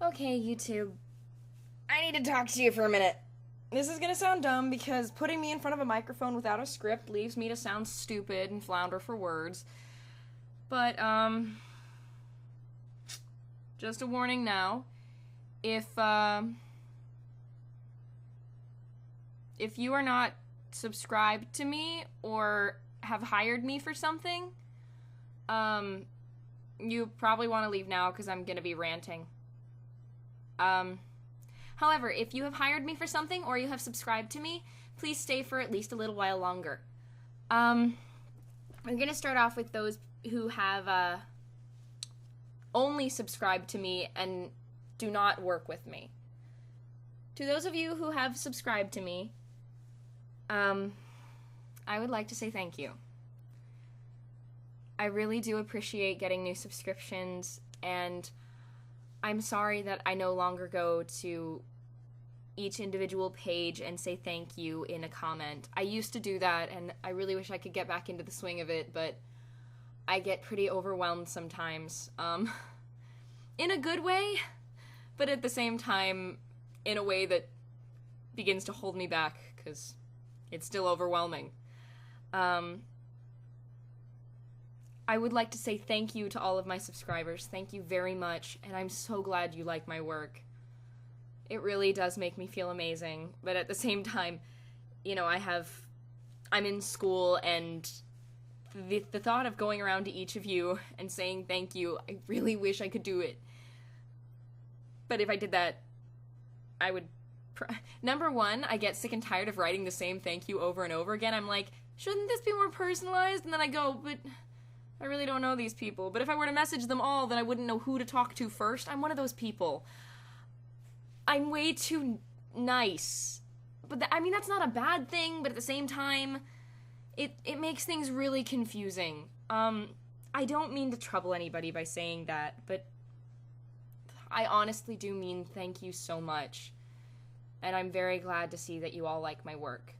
Okay, YouTube. I need to talk to you for a minute. This is gonna sound dumb because putting me in front of a microphone without a script leaves me to sound stupid and flounder for words. But, just a warning now. If, if you are not subscribed to me or have hired me for something, you probably want to leave now because I'm gonna be ranting. Um, However, if you have hired me for something or you have subscribed to me, please stay for at least a little while longer. I'm gonna start off with those who have only subscribed to me and do not work with me. To those of you who have subscribed to me, I would like to say thank you. I really do appreciate getting new subscriptions, and I'm sorry that I no longer go to each individual page and say thank you in a comment. I used to do that, and I really wish I could get back into the swing of it, but I get pretty overwhelmed sometimes. In a good way, but at the same time, in a way that begins to hold me back, because it's still overwhelming. I would like to say thank you to all of my subscribers. Thank you very much, and I'm so glad you like my work. It really does make me feel amazing, but at the same time, you know, I'm in school, and the thought of going around to each of you and saying thank you, I really wish I could do it. But if I did that, I would... Number one, I get sick and tired of writing the same thank you over and over again. I'm like, shouldn't this be more personalized? And then I go, but I really don't know these people. But if I were to message them all, then I wouldn't know who to talk to first. I'm one of those people. I'm way too nice. But I mean, that's not a bad thing, but at the same time, it makes things really confusing. I don't mean to trouble anybody by saying that, but I honestly do mean thank you so much. And I'm very glad to see that you all like my work.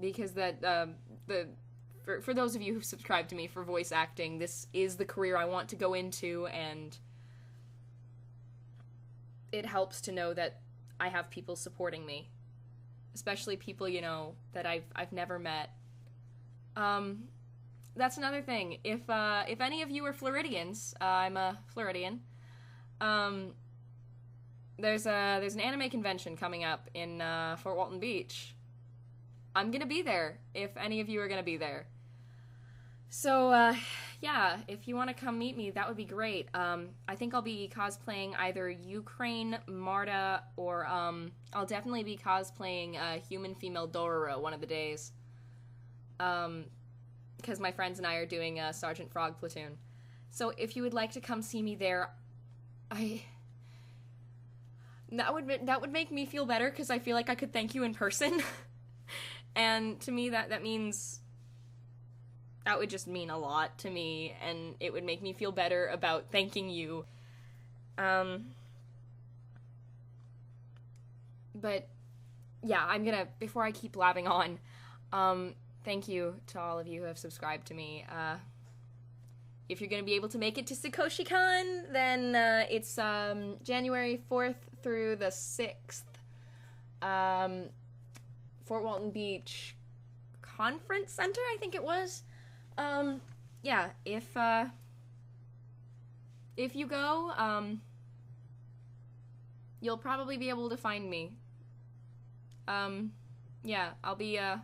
Because for those of you who've subscribed to me for voice acting, this is the career I want to go into, and it helps to know that I have people supporting me, especially people, you know, that I've never met. That's another thing. If any of you are Floridians, I'm a Floridian. There's an anime convention coming up in Fort Walton Beach. I'm gonna be there if any of you are gonna be there. So, yeah, if you want to come meet me, that would be great. I think I'll be cosplaying either Ukraine, Marta, or, I'll definitely be cosplaying human female Dororo one of the days. Because my friends and I are doing a Sergeant Frog platoon. So if you would like to come see me there, that would make me feel better, because I feel like I could thank you in person. And to me, that means... that would just mean a lot to me, and it would make me feel better about thanking you. But, yeah, I'm gonna, before I keep blabbing on, thank you to all of you who have subscribed to me. If you're gonna be able to make it to SakoshiCon, then, it's, January 4th through the 6th. Fort Walton Beach Conference Center, I think it was. Yeah, if you go, you'll probably be able to find me. Yeah, I'll be, I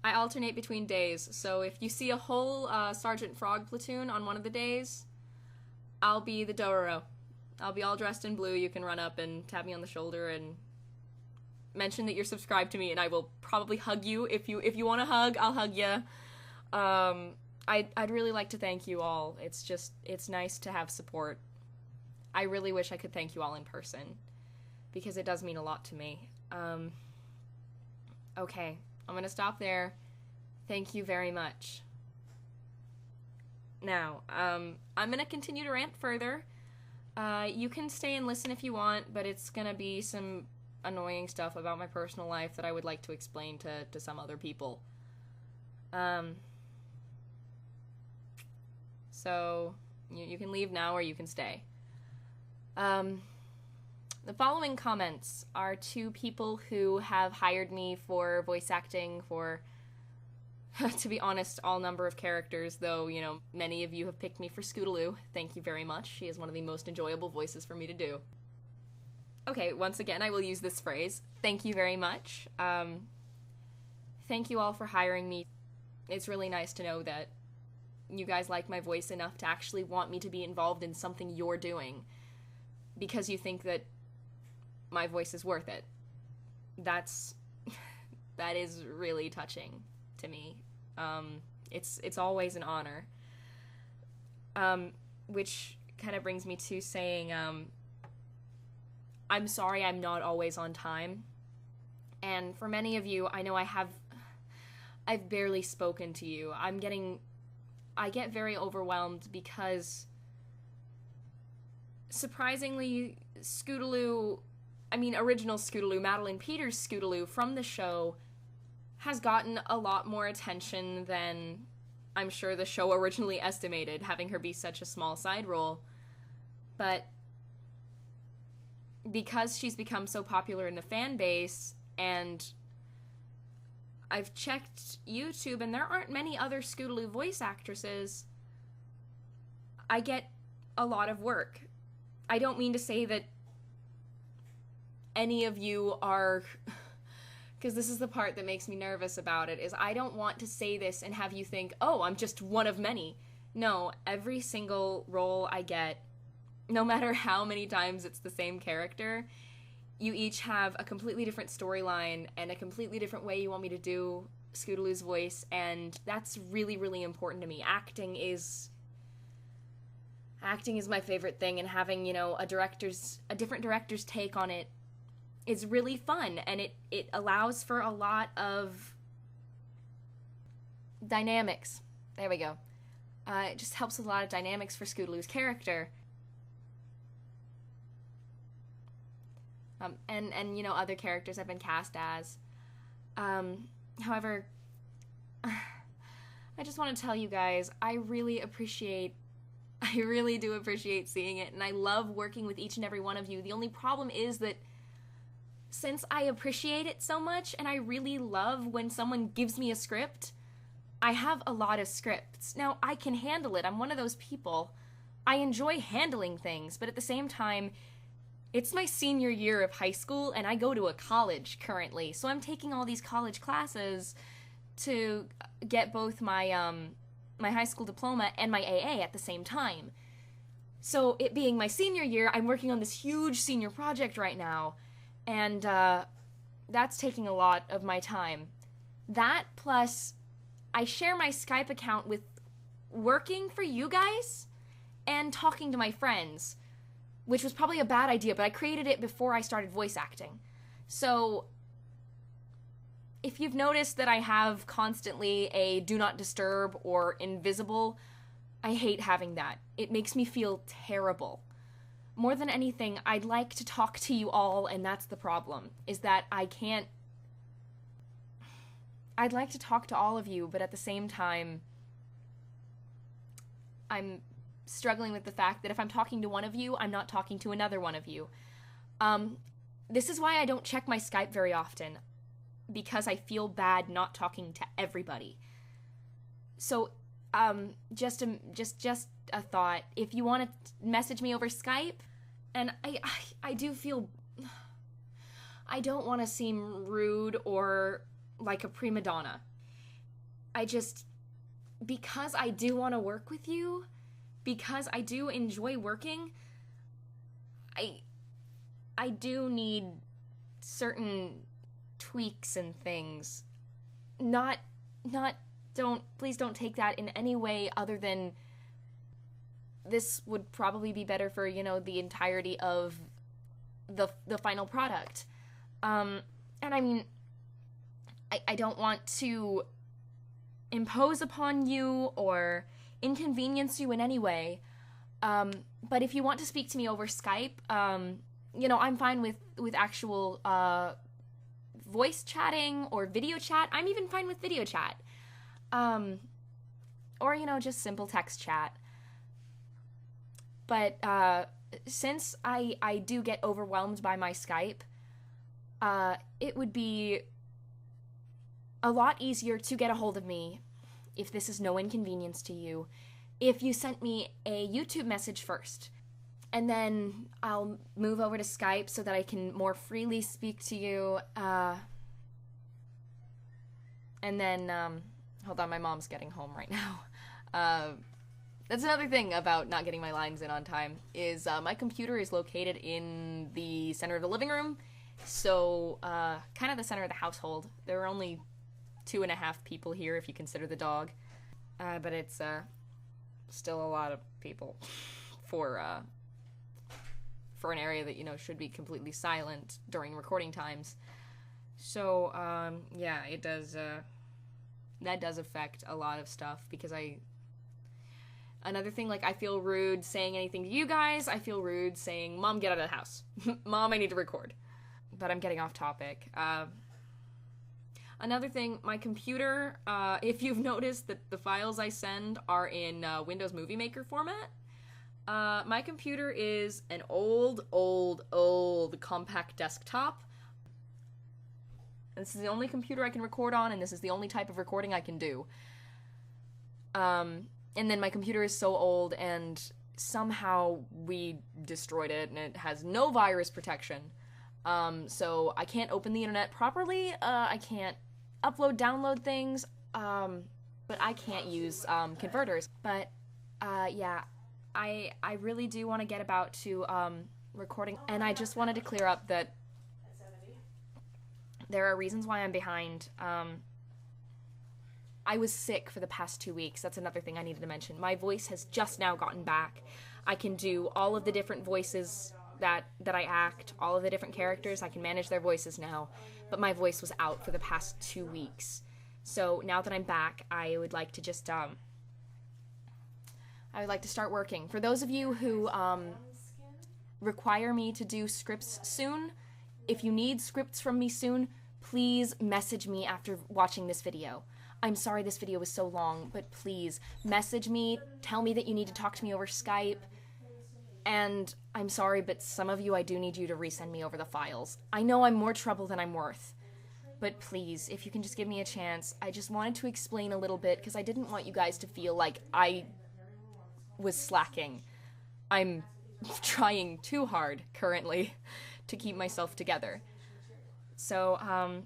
alternate between days, so if you see a whole, Sergeant Frog platoon on one of the days, I'll be the Dororo. I'll be all dressed in blue. You can run up and tap me on the shoulder and mention that you're subscribed to me, and I will probably hug you. If you want a hug, I'll hug you. I'd really like to thank you all. It's nice to have support. I really wish I could thank you all in person, because it does mean a lot to me. Okay, I'm gonna stop there. Thank you very much. Now, I'm gonna continue to rant further. You can stay and listen if you want, but it's gonna be some annoying stuff about my personal life that I would like to explain to some other people. So, you can leave now or you can stay. The following comments are two people who have hired me for voice acting for, to be honest, all number of characters, though, you know, many of you have picked me for Scootaloo. Thank you very much. She is one of the most enjoyable voices for me to do. Okay, once again, I will use this phrase. Thank you very much. Thank you all for hiring me. It's really nice to know that you guys like my voice enough to actually want me to be involved in something you're doing because you think that my voice is worth it. That is really touching to me. It's always an honor. Which kind of brings me to saying, I'm sorry I'm not always on time. And for many of you, I know I've barely spoken to you. I get very overwhelmed because surprisingly, original Scootaloo, Madeline Peters' Scootaloo from the show has gotten a lot more attention than I'm sure the show originally estimated, having her be such a small side role. But because she's become so popular in the fan base, and I've checked YouTube and there aren't many other Scootaloo voice actresses, I get a lot of work. I don't mean to say that any of you are, because this is the part that makes me nervous about it, is I don't want to say this and have you think, oh, I'm just one of many. No, every single role I get, no matter how many times it's the same character, you each have a completely different storyline and a completely different way you want me to do Scootaloo's voice, and that's really, really important to me. Acting is my favorite thing, and having, you know, a different director's take on it is really fun, and it allows for a lot of dynamics. There we go. It just helps with a lot of dynamics for Scootaloo's character. And you know, other characters I've been cast as. However, I just want to tell you guys, I really do appreciate seeing it, and I love working with each and every one of you. The only problem is that since I appreciate it so much, and I really love when someone gives me a script, I have a lot of scripts. Now, I can handle it. I'm one of those people. I enjoy handling things, but at the same time, it's my senior year of high school, and I go to a college currently, so I'm taking all these college classes to get both my my high school diploma and my AA at the same time. So it being my senior year, I'm working on this huge senior project right now, and that's taking a lot of my time. That plus, I share my Skype account with working for you guys and talking to my friends, which was probably a bad idea, but I created it before I started voice acting. So if you've noticed that I have constantly a do not disturb or invisible, I hate having that. It makes me feel terrible. More than anything, I'd like to talk to you all, and that's the problem, is that I can't... I'd like to talk to all of you, but at the same time, I'm struggling with the fact that if I'm talking to one of you, I'm not talking to another one of you. This is why I don't check my Skype very often, because I feel bad not talking to everybody. So, just a thought. If you want to message me over Skype, and I do feel... I don't want to seem rude or like a prima donna. Because I do want to work with you, because I do enjoy working, I do need certain tweaks and things. Please don't take that in any way other than this would probably be better for, you know, the entirety of the final product. And I mean, I don't want to impose upon you or inconvenience you in any way. But if you want to speak to me over Skype, you know, I'm fine with actual voice chatting or video chat. I'm even fine with video chat. Or, you know, just simple text chat. But since I do get overwhelmed by my Skype, it would be a lot easier to get a hold of me, if this is no inconvenience to you, if you sent me a YouTube message first. And then I'll move over to Skype so that I can more freely speak to you. And then, hold on, my mom's getting home right now. That's another thing about not getting my lines in on time, is my computer is located in the center of the living room, so kind of the center of the household. There are only 2.5 people here if you consider the dog, but it's still a lot of people for an area that, you know, should be completely silent during recording times. So yeah, it does that does affect a lot of stuff, because another thing, like, I feel rude saying anything to you guys. I feel rude saying, Mom, get out of the house. Mom, I need to record. But I'm getting off topic. Another thing, my computer, if you've noticed that the files I send are in Windows Movie Maker format, my computer is an old compact desktop. This is the only computer I can record on, and this is the only type of recording I can do. And then my computer is so old, and somehow we destroyed it, and it has no virus protection. So I can't open the internet properly, I can't upload, download things, but I can't use converters. But yeah, I really do want to get about to recording, and I just wanted to clear up that there are reasons why I'm behind. I was sick for the past 2 weeks. That's another thing I needed to mention. My voice has just now gotten back. I can do all of the different voices that I act, all of the different characters. I can manage their voices now, but my voice was out for the past 2 weeks. So now that I'm back, I would like to just I would like to start working. For those of you who require me to do scripts soon, if you need scripts from me soon, please message me after watching this video. I'm sorry this video was so long, but please message me, tell me that you need to talk to me over Skype, and I'm sorry, but some of you, I do need you to resend me over the files. I know I'm more trouble than I'm worth, but please, if you can just give me a chance. I just wanted to explain a little bit, because I didn't want you guys to feel like I was slacking. I'm trying too hard, currently, to keep myself together. So,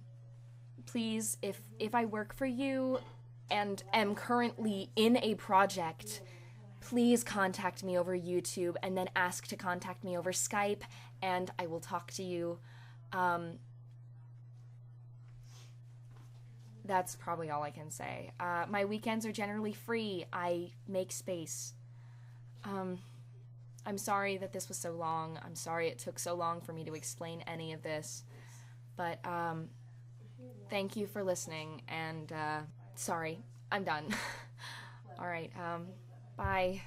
please, if I work for you and am currently in a project, please contact me over YouTube, and then ask to contact me over Skype, and I will talk to you. That's probably all I can say. My weekends are generally free. I make space. I'm sorry that this was so long. I'm sorry it took so long for me to explain any of this. But, thank you for listening, and, sorry, I'm done. Alright, bye.